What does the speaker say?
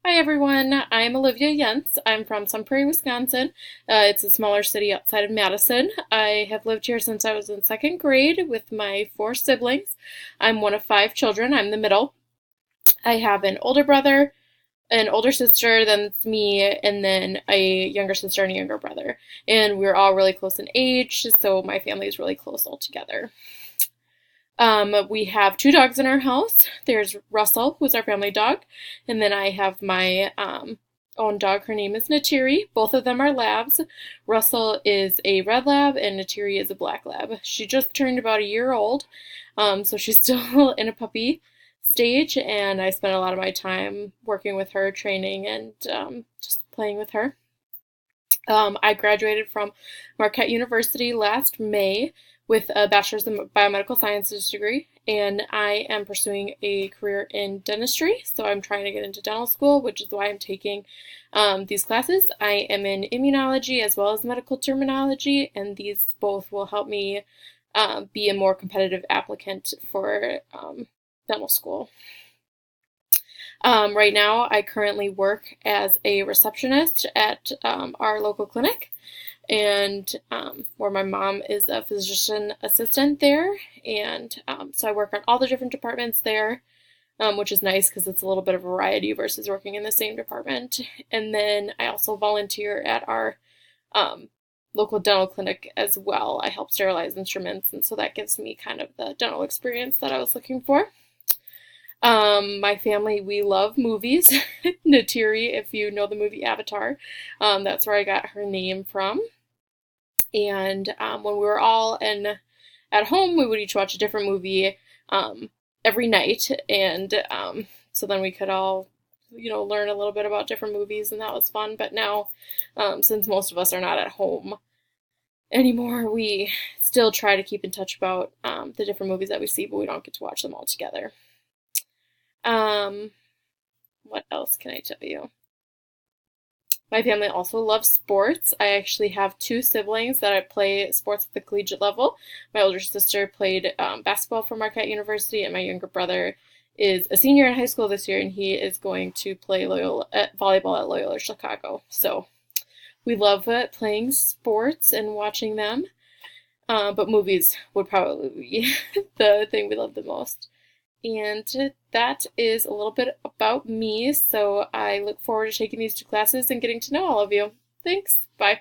Hi everyone, I'm Olivia Yentz. I'm from Sun Prairie, Wisconsin. It's a smaller city outside of Madison. I have lived here since I was in second grade with my four siblings. I'm one of five children. I'm the middle. I have an older brother, an older sister, then it's me, and then a younger sister and a younger brother. And we're all really close in age, so my family is really close all together. We have two dogs in our house. There's Russell, who's our family dog, and then I have my own dog. Her name is Natiri. Both of them are labs. Russell is a red lab, and Natiri is a black lab. She just turned about a year old, so she's still in a puppy stage, and I spent a lot of my time working with her, training, and just playing with her. I graduated from Marquette University last May with a bachelor's in biomedical sciences degree, and I am pursuing a career in dentistry. So I'm trying to get into dental school, which is why I'm taking these classes. I am in immunology as well as medical terminology, and these both will help me be a more competitive applicant for dental school. Right now, I currently work as a receptionist at our local clinic, and where my mom is a physician assistant there, and so I work on all the different departments there, which is nice because it's a little bit of variety versus working in the same department. And then I also volunteer at our local dental clinic as well. I help sterilize instruments, and so that gives me kind of the dental experience that I was looking for. My family, we love movies. Natiri, if you know the movie Avatar, that's where I got her name from. And when we were all at home, we would each watch a different movie every night, and so then we could all, learn a little bit about different movies, and that was fun. But now, since most of us are not at home anymore, we still try to keep in touch about the different movies that we see, but we don't get to watch them all together. What else can I tell you? My family also loves sports. I actually have two siblings that play sports at the collegiate level. My older sister played basketball for Marquette University, and my younger brother is a senior in high school this year, and he is going to play volleyball at Loyola Chicago. So we love playing sports and watching them, but movies would probably be the thing we love the most. And that is a little bit about me, so I look forward to taking these two classes and getting to know all of you. Thanks. Bye.